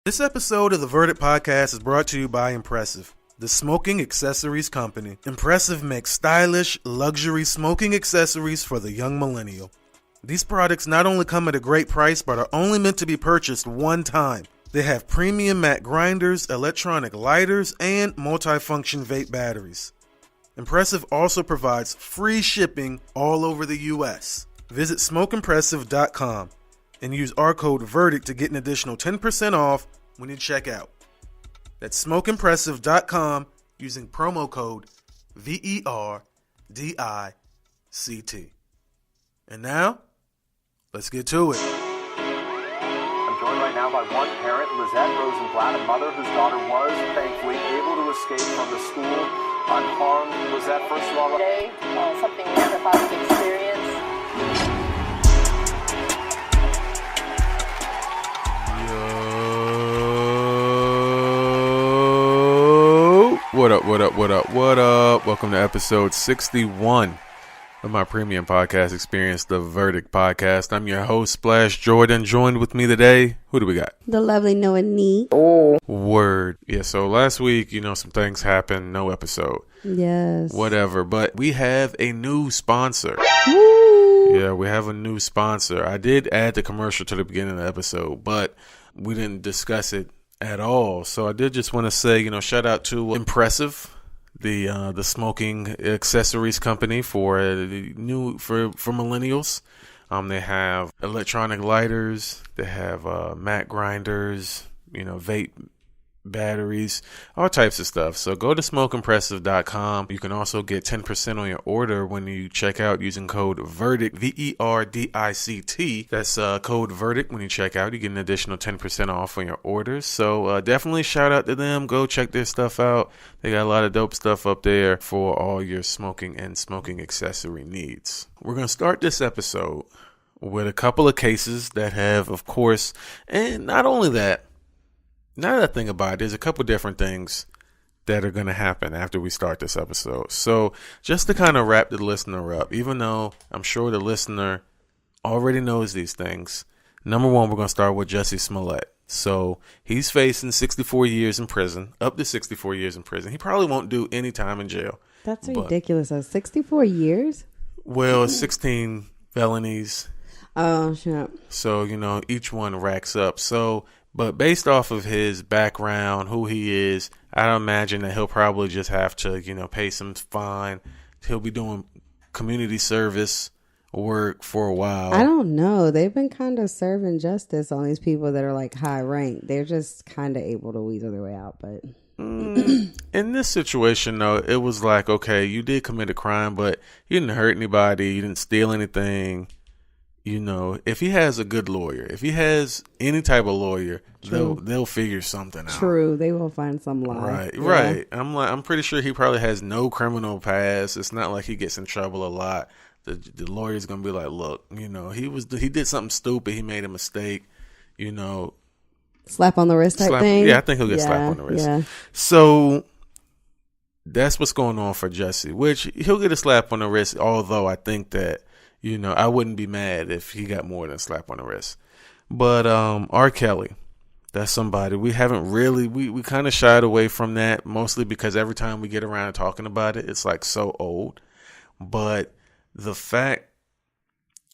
This episode of the Verdict Podcast is brought to you by Impressive, the smoking accessories company. Impressive makes stylish, luxury smoking accessories for the young millennial. These products not only come at a great price, but are only meant to be purchased one time. They have premium mat grinders, electronic lighters, and multifunction vape batteries. Impressive also provides free shipping all over the U.S. Visit smokeimpressive.com and use our code VERDICT to get an additional 10% off when you check out. That's smokeimpressive.com using promo code VERDICT. And now, let's get to it. I'm joined right now by one parent, Lizette Rosenblatt, a mother whose daughter was thankfully able to escape from the school unharmed. Lizette, first of all, today, something we never thought we'd experience. What up? Welcome to episode 61 of my premium podcast experience, the Verdict Podcast. I'm your host, Splash Jordan. Joined with me today, who do we got? The lovely Noah Nee. Oh. Word. Yeah, so last week, some things happened, no episode. Yes. Whatever, but we have a new sponsor. Woo! Yeah, we have a new sponsor. I did add the commercial to the beginning of the episode, but we didn't discuss it at all. So I did just want to say, shout out to Impressive, the smoking accessories company for millennials. They have electronic lighters, they have mat grinders, vape batteries, all types of stuff. So go to smokeimpressive.com. You can also get 10% on your order when you check out using code VERDICT, VERDICT. That's code VERDICT. When you check out, you get an additional 10% off on your orders. So definitely shout out to them. Go check their stuff out. They got a lot of dope stuff up there for all your smoking and smoking accessory needs. We're going to start this episode with a couple of cases that have, of course, and not only that, now that I think about it, there's a couple different things that are going to happen after we start this episode. So just to kind of wrap the listener up, even though I'm sure the listener already knows these things, number one, we're going to start with Jussie Smollett. So he's facing 64 years in prison, up to 64 years in prison. He probably won't do any time in jail. That's ridiculous. 64 years? Well, 16 felonies. Oh, shit. So, each one racks up. But based off of his background, who he is, I don't imagine that he'll probably just have to, pay some fine. He'll be doing community service work for a while. I don't know. They've been kind of serving justice on these people that are like high rank. They're just kind of able to weasel their way out. But in this situation, though, it was like, okay, you did commit a crime, but you didn't hurt anybody. You didn't steal anything. If he has a good lawyer, if he has any type of lawyer, they'll figure something out. True, they will find some lie. Right. I'm pretty sure he probably has no criminal past. It's not like he gets in trouble a lot. The lawyer's gonna be like, look, he did something stupid. He made a mistake. Slap on the wrist type thing. Yeah, I think he'll get slapped on the wrist. Yeah. So that's what's going on for Jussie, which he'll get a slap on the wrist. Although I think that. I wouldn't be mad if he got more than a slap on the wrist. But R. Kelly, that's somebody we haven't really, we kind of shied away from that, mostly because every time we get around to talking about it, it's like so old. But the fact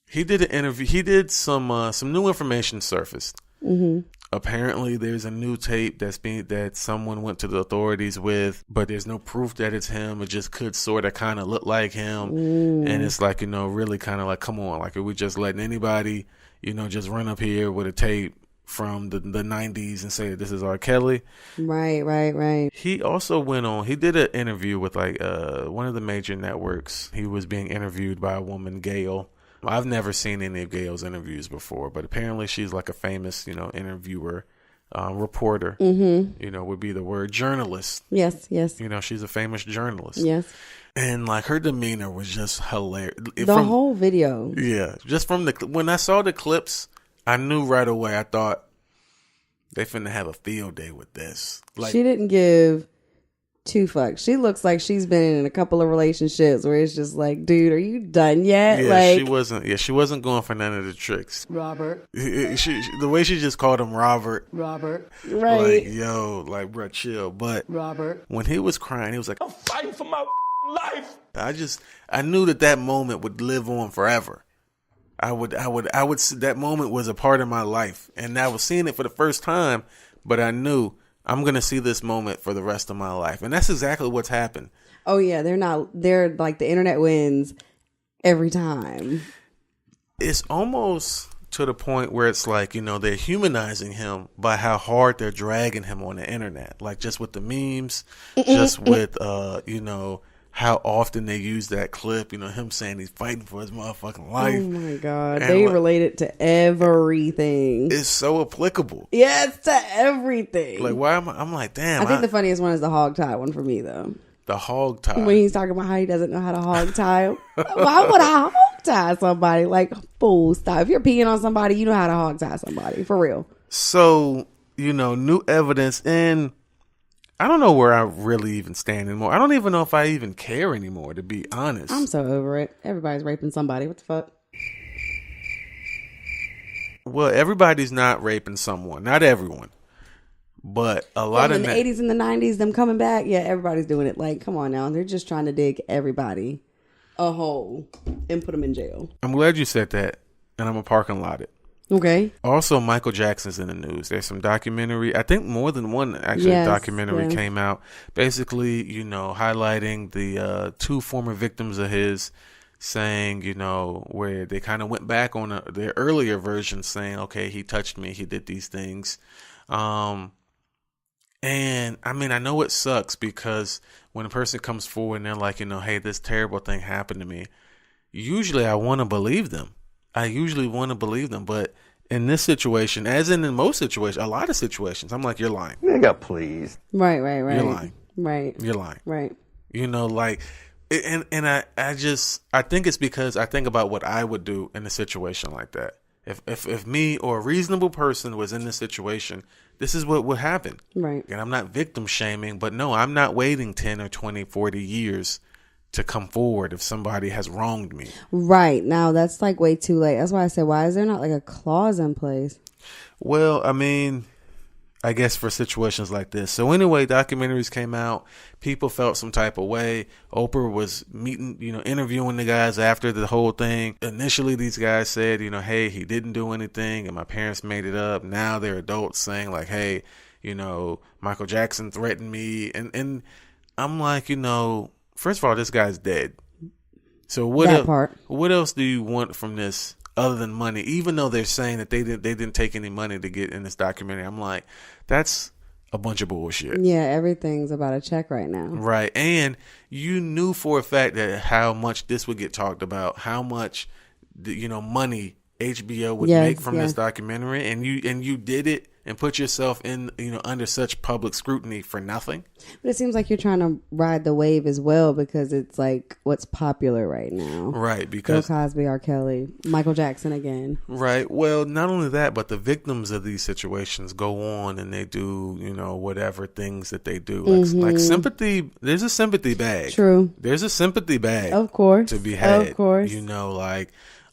he did an interview, he did some new information surfaced. Mm-hmm. Apparently, there's a new tape that someone went to the authorities with, but there's no proof that it's him. It just could sort of kind of look like him. And it's like, really kind of like, come on, like, are we just letting anybody, just run up here with a tape from the 90s and say this is R. Kelly? Right. He also he did an interview with like one of the major networks. He was being interviewed by a woman, Gail. I've never seen any of Gail's interviews before, but apparently she's like a famous, interviewer, reporter, would be the word, journalist. Yes. She's a famous journalist. Yes. And like her demeanor was just hilarious. The whole video. Yeah. Just from when I saw the clips, I knew right away, I thought they finna have a field day with this. Like, she didn't give too fucked. She looks like she's been in a couple of relationships where it's just like, dude, are you done yet? Yeah, like, she wasn't. Yeah, she wasn't going for none of the tricks. Robert. The way she just called him Robert. Robert. right? Like, yo, like, bro, chill. But Robert. when he was crying, he was like, I'm fighting for my life. I knew that moment would live on forever. That moment was a part of my life, and I was seeing it for the first time, but I knew I'm going to see this moment for the rest of my life. And that's exactly what's happened. Oh yeah, they're like the internet wins every time. It's almost to the point where it's like, they're humanizing him by how hard they're dragging him on the internet. Like just with the memes, just with, how often they use that clip, him saying he's fighting for his motherfucking life. Oh my God. And they relate it to everything. It's so applicable. Yes, to everything. Like, why I'm like, damn. I think the funniest one is the hog tie one for me, though. The hog tie. When he's talking about how he doesn't know how to hog tie. Why would I hog tie somebody? Like, fool, stop. If you're peeing on somebody, you know how to hog tie somebody. For real. So, new evidence. And I don't know where I really even stand anymore. I don't even know if I even care anymore, to be honest. I'm so over it. Everybody's raping somebody. What the fuck? Well, everybody's not raping someone. Not everyone. But a lot in of the 80s and the 90s, them coming back, yeah, everybody's doing it. Like, come on now. They're just trying to dig everybody a hole and put them in jail. I'm glad you said that, and I'm a parking lot it. Okay. Also, Michael Jackson's in the news. There's some documentary. I think more than one actually documentary came out. Basically, highlighting the 2 former victims of his, saying, where they kind of went back on their earlier version, saying, okay, he touched me, he did these things. And I mean, I know it sucks because when a person comes forward and they're like, hey, this terrible thing happened to me, usually I want to believe them. But in this situation, as in most situations, a lot of situations, I'm like, you're lying. Nigga, please. Right. You're lying. Right. You're lying. Right. I think it's because I think about what I would do in a situation like that. If me or a reasonable person was in this situation, this is what would happen. Right. And I'm not victim shaming, but no, I'm not waiting 10 or 20, 40 years to come forward if somebody has wronged me. Right. Now, that's like way too late. That's why I said, why is there not like a clause in place? Well, I mean, I guess for situations like this. So anyway, documentaries came out. People felt some type of way. Oprah was interviewing the guys after the whole thing. Initially, these guys said, hey, he didn't do anything and my parents made it up. Now they're adults saying like, hey, Michael Jackson threatened me. And I'm like, first of all, this guy's dead. So what else do you want from this other than money? Even though they're saying that they didn't take any money to get in this documentary, I'm like, that's a bunch of bullshit. Yeah, everything's about a check right now. Right. And you knew for a fact that how much this would get talked about, how much money HBO would make from this documentary, and you did it and put yourself in under such public scrutiny for nothing. But it seems like you're trying to ride the wave as well because it's like what's popular right now. Right, because Bill Cosby, R. Kelly, Michael Jackson again. Right. Well, not only that, but the victims of these situations go on and they do, whatever things that they do. Like sympathy, there's a sympathy bag. True. There's a sympathy bag. Of course. To be had. Of course.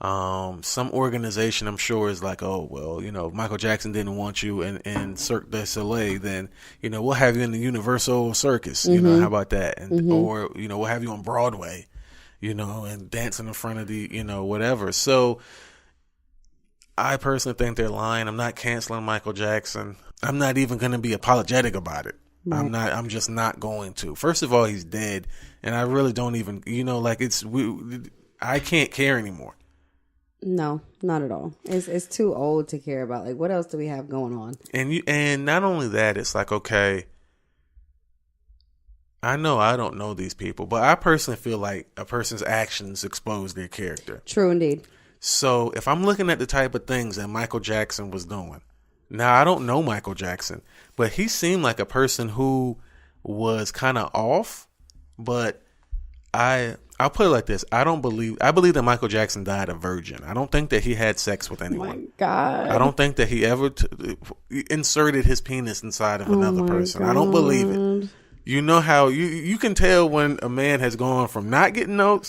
Some organization I'm sure is like, oh, well, if Michael Jackson didn't want you in Cirque du Soleil, then, we'll have you in the Universal Circus, how about that? And, or, we'll have you on Broadway, and dancing in front of the, whatever. So I personally think they're lying. I'm not canceling Michael Jackson. I'm not even going to be apologetic about it. Right. I'm just not going to. First of all, he's dead. And I really don't even, I can't care anymore. No, not at all. It's too old to care about. Like, what else do we have going on? And not only that, it's like, okay, I know I don't know these people, but I personally feel like a person's actions expose their character. True indeed. So if I'm looking at the type of things that Michael Jackson was doing, now I don't know Michael Jackson, but he seemed like a person who was kind of off, but I'll put it like this. I believe that Michael Jackson died a virgin. I don't think that he had sex with anyone. Oh my God. I don't think that he ever inserted his penis inside of another person. God. I don't believe it. You know how you can tell when a man has gone from not getting no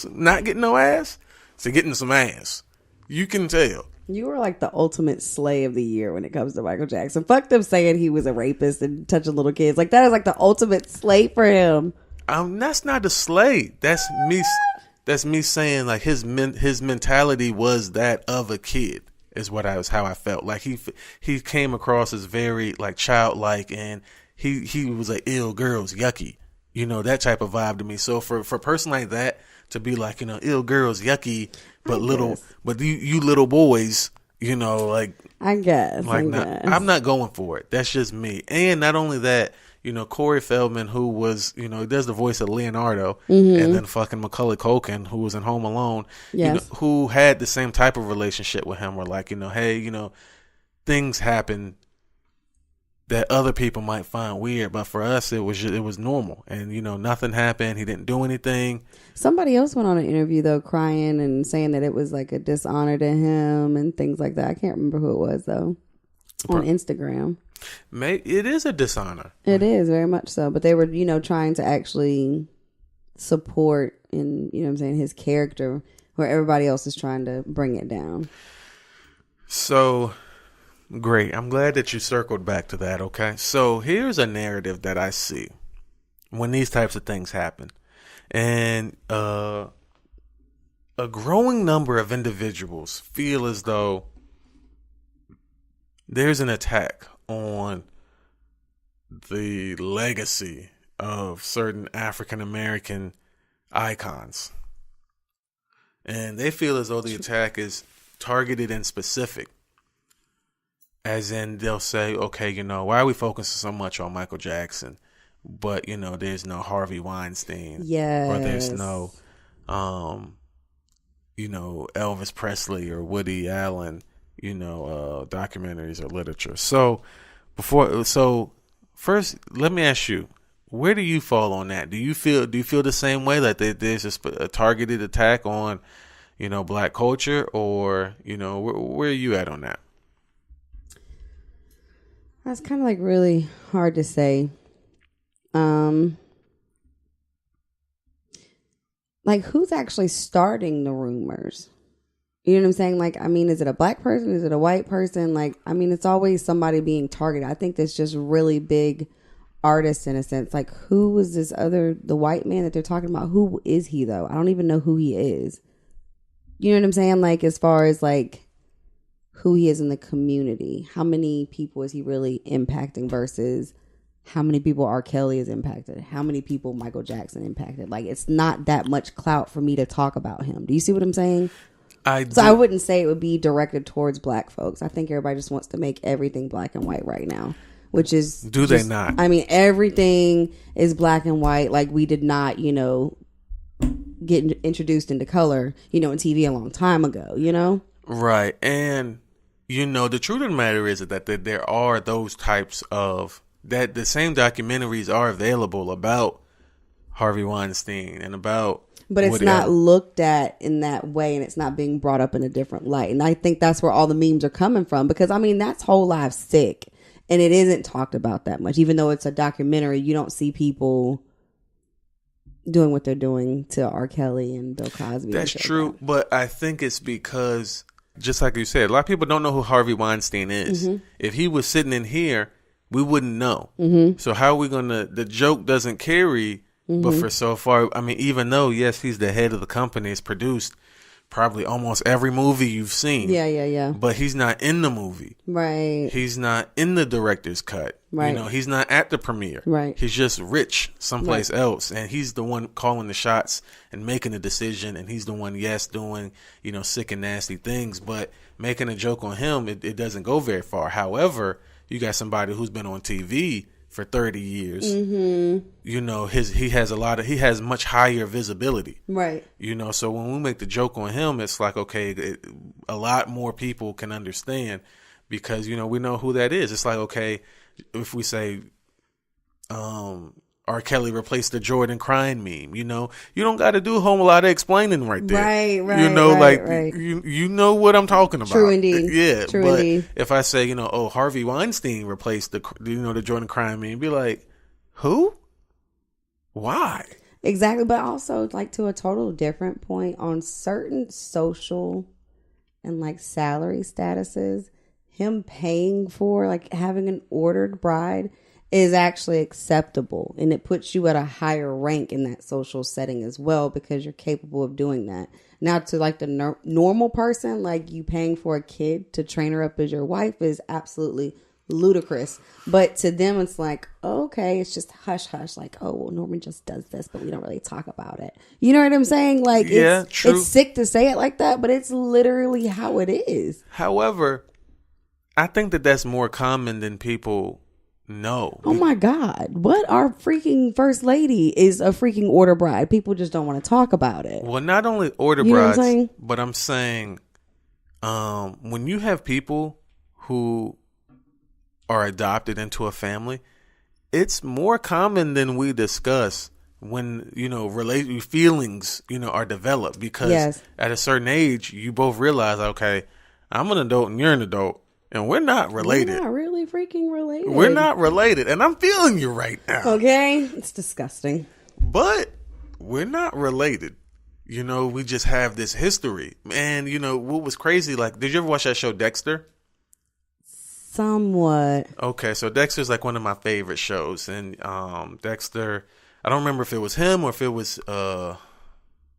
ass to getting some ass. You can tell. You were like the ultimate slay of the year when it comes to Michael Jackson. Fuck them saying he was a rapist and touching little kids. Like, that is like the ultimate slay for him. That's not a slay. That's me. That's me saying like his mentality was that of a kid. Is how I felt. Like he came across as very like childlike, and he was like, ill girls, yucky. You know, that type of vibe to me. So for a person like that to be like, you know, ill girls, yucky, but you little boys, you know, like I guess. I'm not going for it. That's just me. And not only that, you know, Corey Feldman, who was, you know, he does the voice of Leonardo, and then fucking Macaulay Culkin, who was in Home Alone, you know, who had the same type of relationship with him, where like, you know, hey, you know, things happen that other people might find weird, but for us, it was normal, and you know, nothing happened. He didn't do anything. Somebody else went on an interview though, crying and saying that it was like a dishonor to him and things like that. I can't remember who it was though. On Instagram. It is a dishonor. It is very much so, but they were, you know, trying to actually support in, you know what I'm saying, his character, where everybody else is trying to bring it down. So great. I'm glad that you circled back to that. Okay. So here's a narrative that I see when these types of things happen. And a growing number of individuals feel as though there's an attack on the legacy of certain African American icons. And they feel as though the attack is targeted and specific. As in, they'll say, okay, you know, why are we focusing so much on Michael Jackson? But, you know, there's no Harvey Weinstein. Yes. Or there's no, you know, Elvis Presley or Woody Allen, you know, documentaries or literature. So first, let me ask you, where do you fall on that? Do you feel the same way, that there's a targeted attack on, you know, black culture, or, you know, where are you at on that? That's kind of like really hard to say. Like, who's actually starting the rumors? You know what I'm saying? Like, I mean, is it a black person? Is it a white person? Like, I mean, it's always somebody being targeted. I think that's just really big artists in a sense. Like, who was the white man that they're talking about? Who is he though? I don't even know who he is. You know what I'm saying? Like, as far as like who he is in the community, how many people is he really impacting versus how many people R. Kelly is impacted? How many people Michael Jackson impacted? Like, it's not that much clout for me to talk about him. Do you see what I'm saying? I wouldn't say it would be directed towards black folks. I think everybody just wants to make everything black and white right now, which is... they not? I mean, everything is black and white. Like, we did not, you know, get introduced into color, you know, in TV a long time ago, you know? Right. And, you know, the truth of the matter is that there are those types of... that the same documentaries are available about Harvey Weinstein and about... But it's not looked at in that way, and it's not being brought up in a different light. And I think that's where all the memes are coming from, because, I mean, that's Whole Life sick, and it isn't talked about that much. Even though it's a documentary, you don't see people doing what they're doing to R. Kelly and Bill Cosby. That's true, but I think it's because, just like you said, a lot of people don't know who Harvey Weinstein is. Mm-hmm. If he was sitting in here, we wouldn't know. Mm-hmm. So how are we going to... the joke doesn't carry... Mm-hmm. But for so far, I mean, even though, yes, he's the head of the company, it's produced probably almost every movie you've seen. Yeah. But he's not in the movie. Right. He's not in the director's cut. Right. You know, he's not at the premiere. Right. He's just rich someplace else. And he's the one calling the shots and making the decision. And he's the one, yes, doing, you know, sick and nasty things. But making a joke on him, it doesn't go very far. However, you got somebody who's been on TV for 30 years, mm-hmm. You know, he has much higher visibility, right? You know, so when we make the joke on him, it's like, okay, a lot more people can understand, because, you know, we know who that is. It's like, okay, if we say, R. Kelly replaced the Jordan crying meme, you know, you don't got to do a whole lot of explaining right there. Right. You know, right. You know what I'm talking about. True indeed. Yeah. True but indeed. If I say, you know, oh, Harvey Weinstein replaced the Jordan crying meme, be like, who? Why? Exactly. But also, like, to a total different point, on certain social and like salary statuses, him paying for like having an ordered bride is actually acceptable, and it puts you at a higher rank in that social setting as well, because you're capable of doing that. Now, to like the normal person, like you paying for a kid to train her up as your wife is absolutely ludicrous. But to them, it's like, okay, it's just hush hush, like, oh well, Norman just does this, but we don't really talk about it. You know what I'm saying? Like, yeah, true. It's sick to say it like that, but it's literally how it is. However, I think that that's more common than people know. Oh my God. What? Our freaking first lady is a freaking order bride. People just don't want to talk about it. Well, not only order You know what I'm brides, saying? but I'm saying when you have people who are adopted into a family, it's more common than we discuss when, feelings, are developed, because Yes. at a certain age, you both realize, okay, I'm an adult and you're an adult, and we're not related. We're not really freaking related. We're not related, and I'm feeling you right now. Okay? It's disgusting. But we're not related. We just have this history. And, what was crazy, like, did you ever watch that show Dexter? Somewhat. Okay, so Dexter's like one of my favorite shows. And Dexter, I don't remember if it was him or if it was,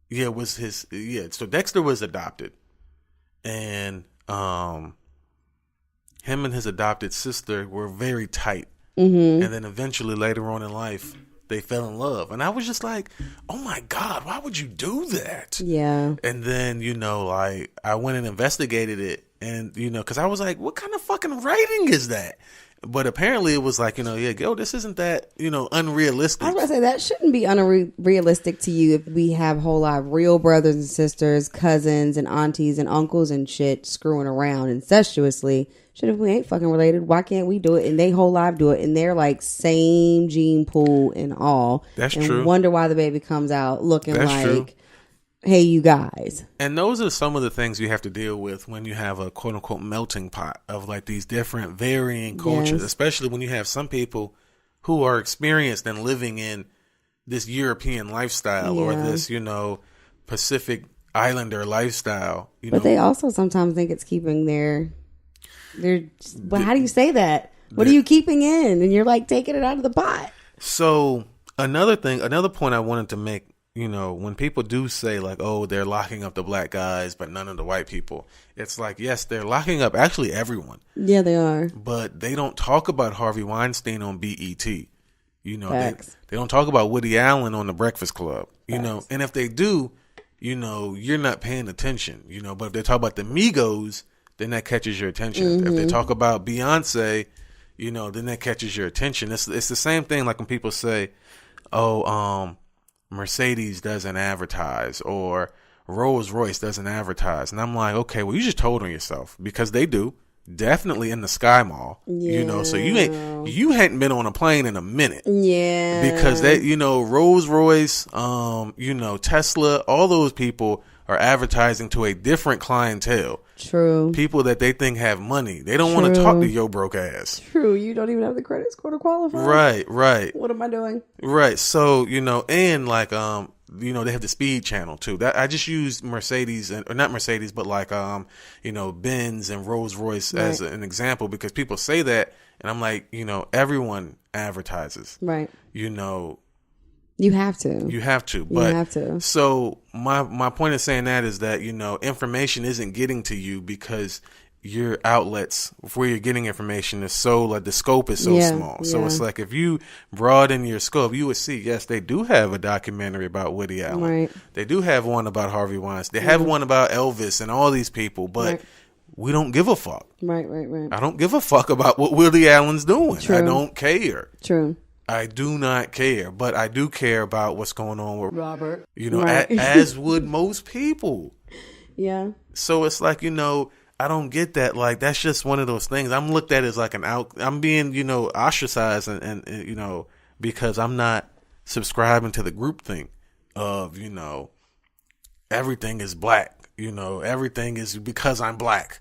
it was his, so Dexter was adopted. And him and his adopted sister were very tight. Mm-hmm. And then eventually later on in life, they fell in love. And I was just like, oh my God, why would you do that? Yeah. And then, I went and investigated it. And, because I was like, what kind of fucking writing is that? But apparently it was like, this isn't that, unrealistic. I was going to say, that shouldn't be unrealistic to you if we have a whole lot of real brothers and sisters, cousins and aunties and uncles and shit screwing around incestuously. Shit, if we ain't fucking related, why can't we do it? And they whole life do it. And they're like same gene pool and all. That's and true. Wonder why the baby comes out looking That's like, true. Hey, you guys. And those are some of the things you have to deal with when you have a quote unquote melting pot of like these different varying cultures, especially when you have some people who are experienced and living in this European lifestyle or this, Pacific Islander lifestyle. But they also sometimes think it's keeping but how do you say that? What are you keeping in? And you're like taking it out of the pot. So another point I wanted to make, when people do say like, oh, they're locking up the black guys, but none of the white people. It's like, yes, they're locking up actually everyone. Yeah, they are. But they don't talk about Harvey Weinstein on BET. They don't talk about Woody Allen on The Breakfast Club. And if they do, you're not paying attention. But if they talk about the Migos, then that catches your attention. Mm-hmm. If they talk about Beyonce, then that catches your attention. It's the same thing like when people say, oh, Mercedes doesn't advertise or Rolls Royce doesn't advertise. And I'm like, okay, well, you just told on yourself, because they do. Definitely in the Sky Mall, so you hadn't been on a plane in a minute. Yeah. Because Rolls Royce, Tesla, all those people are advertising to a different clientele. True. People that they think have money. They don't want to talk to your broke ass. True. You don't even have the credit score to qualify. Right. What am I doing? Right. So, and like, they have the Speed Channel too. That I just used Mercedes or not Mercedes, but like, Benz and Rolls Royce as an example, because people say that, and I'm like, everyone advertises. Right. You have to. But, you have to. So my point of saying that is that, information isn't getting to you because your outlets where you're getting information is so like the scope is so small. So it's like if you broaden your scope, you would see, yes, they do have a documentary about Woody Allen. Right. They do have one about Harvey Weinstein. They have one about Elvis and all these people, but we don't give a fuck. Right. I don't give a fuck about what Woody Allen's doing. True. I don't care. True. I do not care, but I do care about what's going on with Robert. As would most people. Yeah. So it's like, I don't get that. Like, that's just one of those things. I'm looked at as like I'm being, ostracized and because I'm not subscribing to the group thing of, everything is black, everything is because I'm black.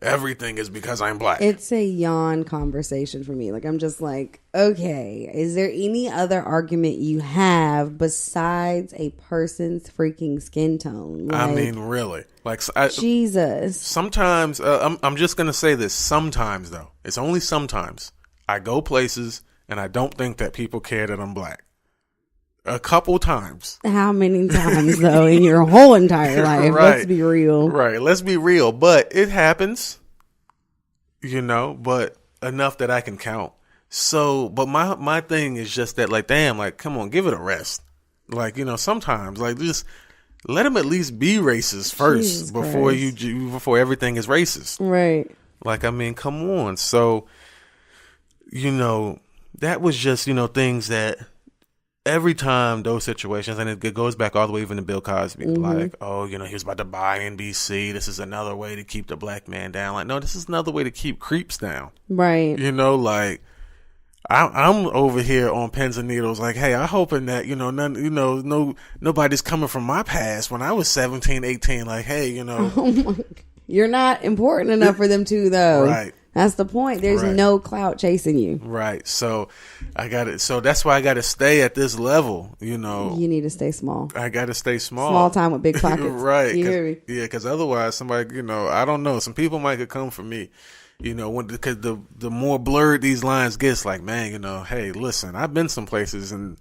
everything is because I'm black. It's a yawn conversation for me. Like, I'm just like, okay, is there any other argument you have besides a person's freaking skin tone? Like, I mean, really. Like, Jesus. Sometimes, I'm just going to say this. Sometimes, though. It's only sometimes. I go places and I don't think that people care that I'm black. A couple times. How many times, though, in your whole entire life? Right. Let's be real. Right. Let's be real. But it happens, but enough that I can count. So, but my thing is just that, like, damn, like, come on, give it a rest. Like, sometimes, like, just let them at least be racist first before everything is racist. Right. Like, I mean, come on. So, that was just, things that every time those situations, and it goes back all the way even to Bill Cosby, like, oh, he was about to buy NBC. This is another way to keep the black man down. Like, no, this is another way to keep creeps down. Right. Like, I'm over here on pins and needles. Like, hey, I'm hoping that, nobody's coming from my past when I was 17, 18. Like, hey, Oh my, you're not important enough for them to, though. Right. That's the point. There's no clout chasing you. Right. So so that's why I got to stay at this level, You need to stay small. I got to stay small. Small time with big pockets. Right. You hear me? Yeah, because otherwise somebody, I don't know. Some people might could come for me, because the more blurred these lines gets, like, man, hey, listen, I've been some places and,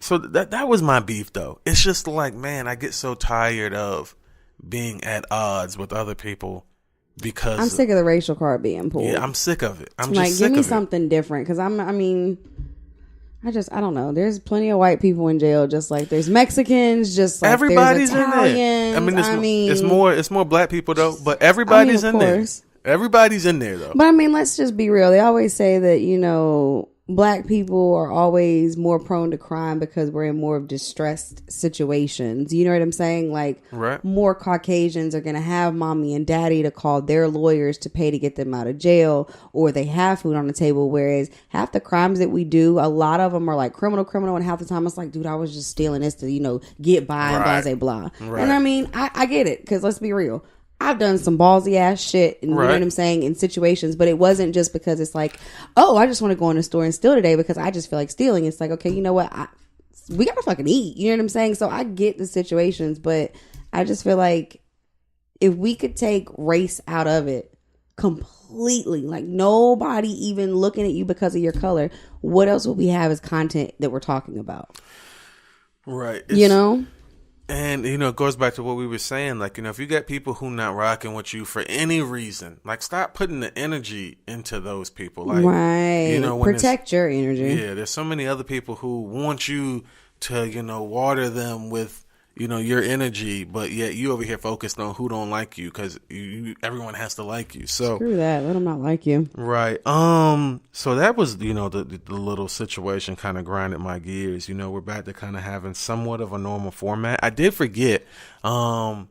so that was my beef, though. It's just like, man, I get so tired of being at odds with other people. Because I'm sick of the racial card being pulled. Yeah, I'm sick of it. I'm like, just sick give me of it. something different. Because I don't know. There's plenty of white people in jail, just like there's Mexicans, just like everybody's there's Italians. in there. It's more black people though, but everybody's in there. Everybody's in there though. But let's just be real. They always say that black people are always more prone to crime because we're in more of distressed situations. You know what I'm saying? Like, right. More Caucasians are going to have mommy and daddy to call their lawyers to pay to get them out of jail, or they have food on the table. Whereas half the crimes that we do, a lot of them are like criminal, and half the time it's like, dude, I was just stealing this to, get by and blah, blah, blah. Right. And I get it, because let's be real. I've done some ballsy ass shit, and you know what I'm saying, in situations, but it wasn't just because it's like, oh, I just want to go in the store and steal today because I just feel like stealing. It's like, okay, you know what? We gotta fucking eat. You know what I'm saying? So I get the situations, but I just feel like if we could take race out of it completely, like nobody even looking at you because of your color, what else would we have as content that we're talking about? Right. And, it goes back to what we were saying. Like, if you got people who not rocking with you for any reason, like, stop putting the energy into those people. Like, right. Protect your energy. Yeah, there's so many other people who want you to, water them with, your energy, but yet you over here focused on who don't like you because everyone has to like you. So screw that. Let them not like you. Right. So that was, the little situation kind of grinded my gears. We're back to kind of having somewhat of a normal format. I did forget. Time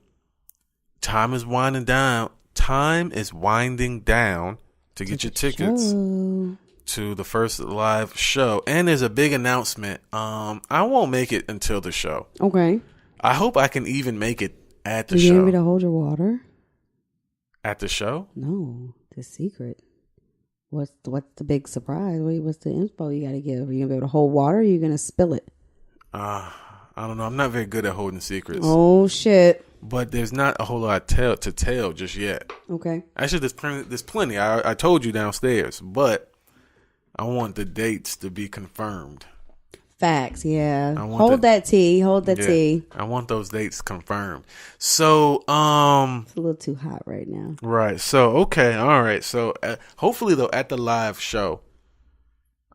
is winding down. Time is winding down to get your tickets to the first live show. And there's a big announcement. I won't make it until the show. Okay. I hope I can even make it at the show. You want me to hold your water? At the show? No, the secret. What's the big surprise? What's the info you got to give? Are you going to be able to hold water or are you going to spill it? I don't know. I'm not very good at holding secrets. Oh, shit. But there's not a whole lot to tell just yet. Okay. Actually, there's plenty. I told you downstairs, but I want the dates to be confirmed. Facts, yeah. Hold that tea. I want those dates confirmed. So, it's a little too hot right now. Right. So, okay. All right. So, hopefully, though, at the live show,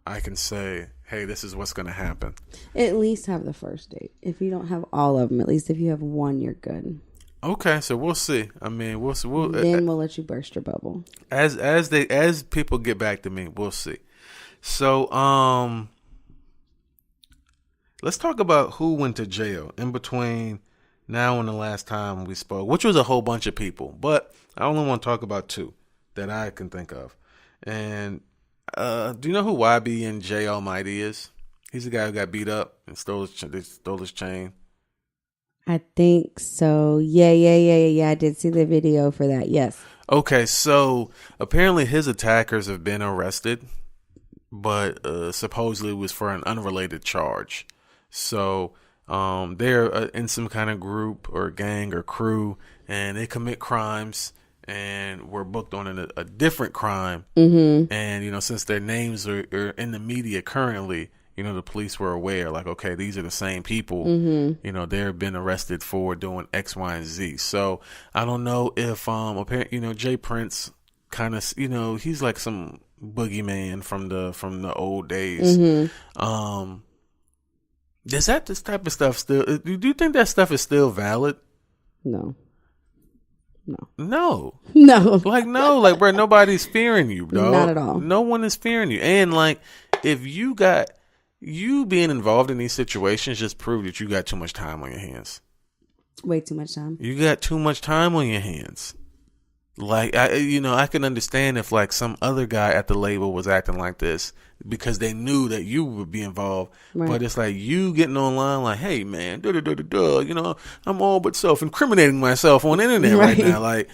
I can say, hey, this is what's going to happen. At least have the first date. If you don't have all of them, at least if you have one, you're good. Okay. So, we'll see. I mean, we'll see. Then we'll let you burst your bubble. As people get back to me, we'll see. So, let's talk about who went to jail in between now and the last time we spoke, which was a whole bunch of people. But I only want to talk about two that I can think of. And do you know who YBNJ Almighty is? He's the guy who got beat up and stole his chain. I think so. Yeah. I did see the video for that. Yes. Okay, so apparently his attackers have been arrested, but supposedly it was for an unrelated charge. So they're in some kind of group or gang or crew, and they commit crimes and were booked on a different crime. Mm-hmm. And, since their names are in the media currently, the police were aware, like, okay, these are the same people. Mm-hmm. They've been arrested for doing X, Y, and Z. So I don't know if, apparently, Jay Prince kind of, he's like some boogeyman from the old days. Mm-hmm. Is that this type of stuff still? Do you think that stuff is still valid? No. No. No. Like, bro, nobody's fearing you, dog. Not at all. No one is fearing you. And, like, if you being involved in these situations just prove that you got too much time on your hands. Way too much time. You got too much time on your hands. Like, I can understand if, like, some other guy at the label was acting like this because they knew that you would be involved. Right. But it's like you getting online like, hey, man, I'm all but self-incriminating myself on the internet right now. Like,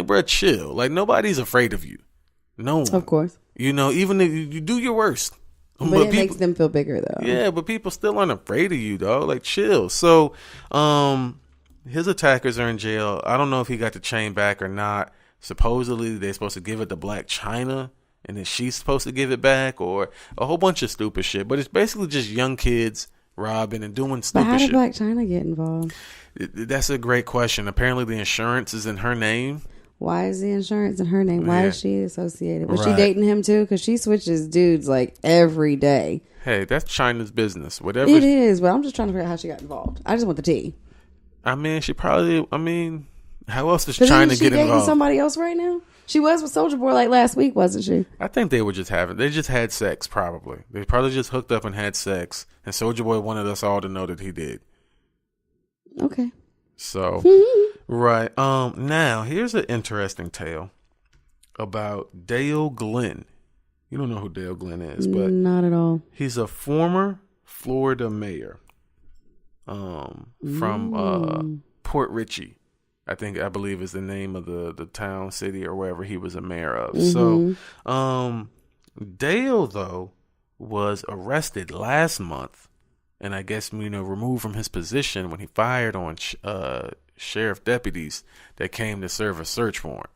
bro, chill. Like, nobody's afraid of you. No one. Of course. Even if you do your worst. But it makes them feel bigger, though. Yeah, but people still aren't afraid of you, dog. Like, chill. So, his attackers are in jail. I don't know if he got the chain back or not. Supposedly, they're supposed to give it to Black China, and then she's supposed to give it back, or a whole bunch of stupid shit. But it's basically just young kids robbing and doing stupid shit. But how did Black China get involved? That's a great question. Apparently, the insurance is in her name. Why is the insurance in her name? Why is she associated? Was she dating him too? Because she switches dudes like every day. Hey, that's China's business. Whatever it is, but I'm just trying to figure out how she got involved. I just want the tea. I mean, how else does China get involved? Is she dating somebody else right now? She was with Soulja Boy like last week, wasn't she? I think they just had sex, probably. They probably just hooked up and had sex, and Soulja Boy wanted us all to know that he did. Okay. So, right. Now, here's an interesting tale about Dale Glenn. You don't know who Dale Glenn is, but not at all. He's a former Florida mayor from Port Richey. I believe is the name of the town, city, or wherever he was a mayor of. Mm-hmm. So, Dale, though, was arrested last month, and I guess, removed from his position when he fired on sheriff deputies that came to serve a search warrant.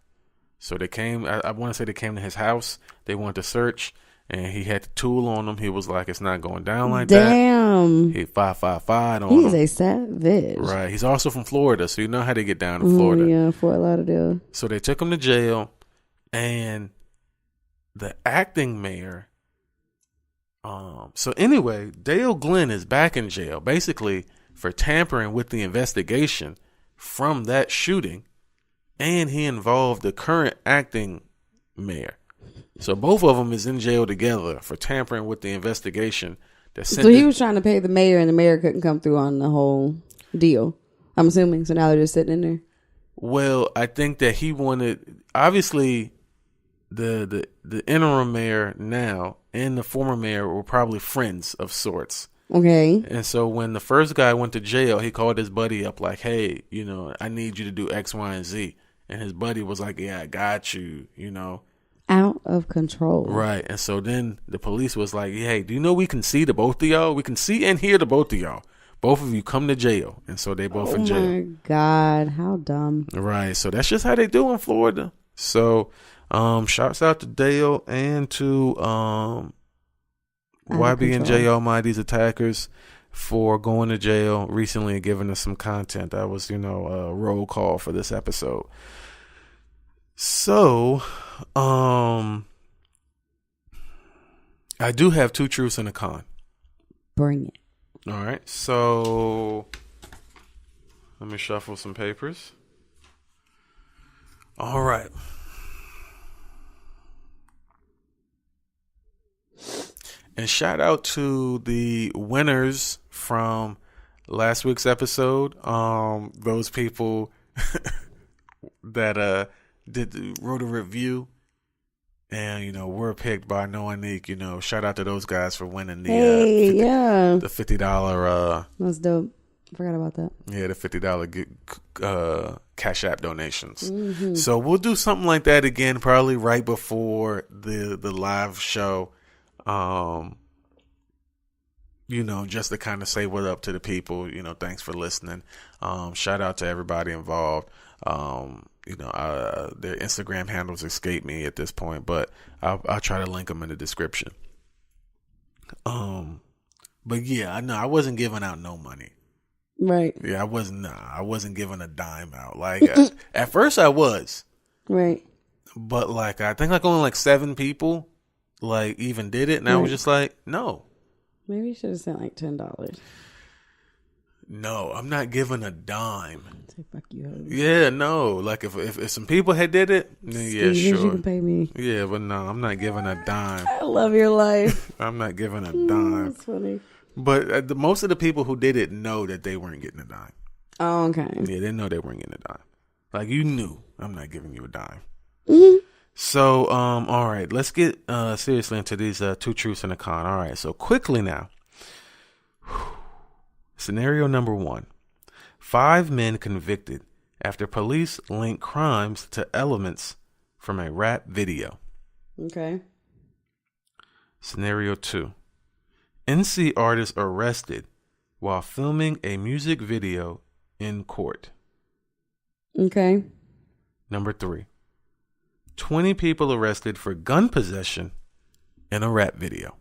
So they came, I want to say they came to his house. They wanted to search, and he had the tool on him. He was like, it's not going down like that. Damn. He 555 on him. He's a savage. Right. He's also from Florida, so you know how they get down in Florida. Yeah, Fort Lauderdale. So they took him to jail, and the acting mayor. So anyway, Dale Glenn is back in jail, basically for tampering with the investigation from that shooting, and he involved the current acting mayor. So both of them is in jail together for tampering with the investigation. So he was trying to pay the mayor, and the mayor couldn't come through on the whole deal, I'm assuming. So now they're just sitting in there. Well, I think that he wanted, obviously, the interim mayor now and the former mayor were probably friends of sorts. Okay. And so when the first guy went to jail, he called his buddy up like, hey, I need you to do X, Y, and Z. And his buddy was like, yeah, I got you, Out of control. Right. And so then the police was like, hey, do you know we can see the both of y'all? We can see and hear the both of y'all. Both of you come to jail. And so they both in jail. Oh, my God. How dumb. Right. So that's just how they do in Florida. So shouts out to Dale and to YB&J Almighty's attackers for going to jail recently and giving us some content. That was, a roll call for this episode. So, I do have two truths and a con. Bring it. All right. So, let me shuffle some papers. All right. And shout out to the winners from last week's episode. Those people that wrote a review and were picked by Noah Neek. Shout out to those guys for winning the $50 that's dope. Forgot about that. Yeah, the $50 Cash App donations. So we'll do something like that again, probably right before the live show. Just to kind of say what up to the people. Thanks for listening. Shout out to everybody involved. Their Instagram handles escape me at this point, but I'll try to link them in the description. But yeah, I wasn't giving out no money. Right. Yeah, I wasn't giving a dime out. Like at first I was. Right. But I think only 7 people even did it, and I was just like, no. Maybe you should have sent $10. No, I'm not giving a dime. Say fuck you, hoes. Yeah, no. If some people had did it, then yeah, sure. You can pay me. Yeah, but no, I'm not giving a dime. I love your life. I'm not giving a dime. That's funny. But most of the people who did it know that they weren't getting a dime. Oh, okay. Yeah, they know they weren't getting a dime. You knew I'm not giving you a dime. Mm-hmm. So, all right, let's get seriously into these 2 truths and a con. All right, so quickly now. Scenario number 1. 5 men convicted after police link crimes to elements from a rap video. Okay. Scenario 2. NC artist arrested while filming a music video in court. Okay. Number 3. 20 people arrested for gun possession in a rap video.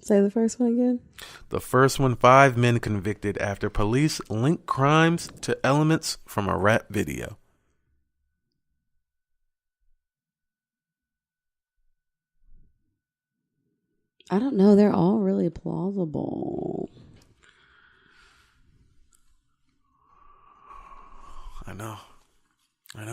Say the first one again. The first one, 5 men convicted after police link crimes to elements from a rap video. I don't know. They're all really plausible. I know. I'm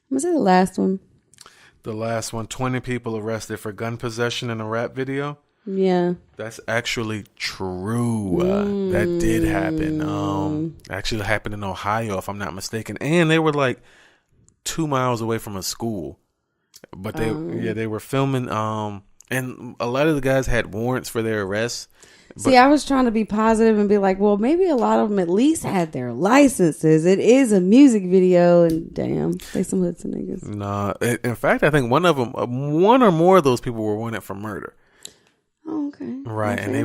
gonna say the last one. The last one, 20 people arrested for gun possession in a rap video. Yeah. That's actually true. That did happen. Actually happened in Ohio, if I'm not mistaken. And they were 2 miles away from a school. But they were filming. And a lot of the guys had warrants for their arrests. See, I was trying to be positive and be like, well, maybe a lot of them at least had their licenses. It is a music video, and damn, they some hoods and niggas. Nah, in fact, I think one or more of those people were wanted for murder. Oh, okay. Right, and they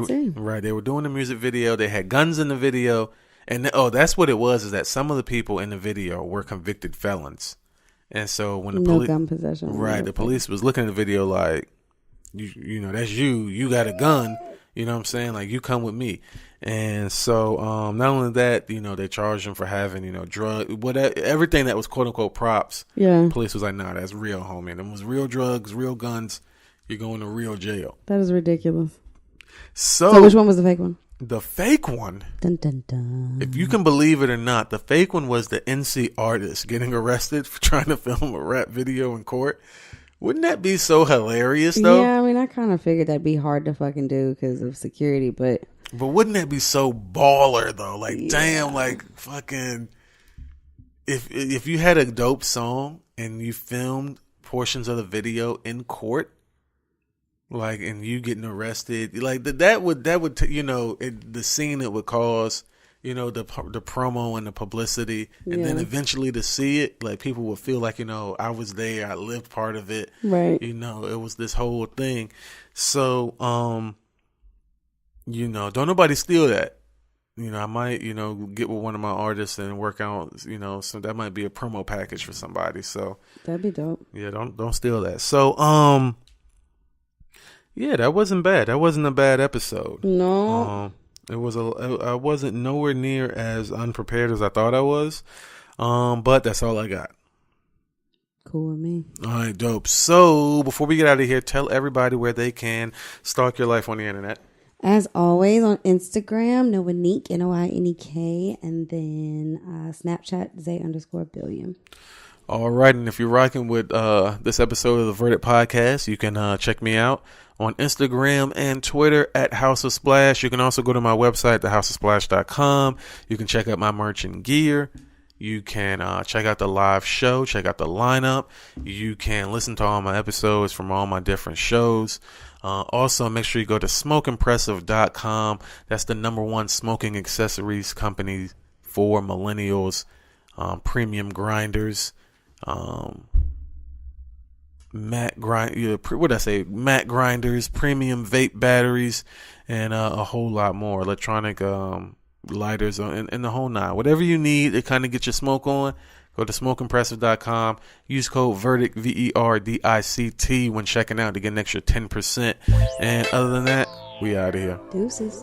were doing the music video. They had guns in the video, and that's what it was. Is that some of the people in the video were convicted felons, and so when the police gun possession, right, the police was looking at the video like, that's you got a gun. You know what I'm saying? You come with me. And so, not only that, they charged him for having, everything that was quote unquote props. Yeah. Police was like, nah, that's real, homie. Them was real drugs, real guns. You're going to real jail. That is ridiculous. So which one was the fake one? The fake one, dun, dun, dun. If you can believe it or not, the fake one was the NC artist getting arrested for trying to film a rap video in court. Wouldn't that be so hilarious, though? Yeah, I mean, I kind of figured that'd be hard to fucking do because of security, but wouldn't that be so baller, though? Damn, fucking, if you had a dope song and you filmed portions of the video in court, and you getting arrested, that would the scene it would cause, the promo and the publicity, and then eventually to see it, people would feel I was there, I lived part of it, right? It was this whole thing. So, don't nobody steal that. I might, get with one of my artists and work out, so that might be a promo package for somebody. So that'd be dope. Yeah, don't steal that. So, yeah, that wasn't bad. That wasn't a bad episode. No. I wasn't nowhere near as unprepared as I thought I was. But that's all I got. Cool with me. All right, dope. So before we get out of here, tell everybody where they can stalk your life on the internet. As always, on Instagram, Noanik, Noinek, and then Snapchat, Zay_billion. All right, and if you're rocking with this episode of the Verdict Podcast, you can check me out on Instagram and Twitter at House of Splash. You can also go to my website, thehouseofsplash.com. You can check out my merch and gear. You can check out the live show, check out the lineup. You can listen to all my episodes from all my different shows. Also, make sure you go to smokeimpressive.com. That's the #1 smoking accessories company for millennials. Premium grinders, mat grinders, premium vape batteries, and a whole lot more. Electronic lighters and the whole nine. Whatever you need to kind of get your smoke on, go to smokeimpressive.com. Use code VERDICT, VERDICT, when checking out to get an extra 10%. And other than that, we out of here. Deuces.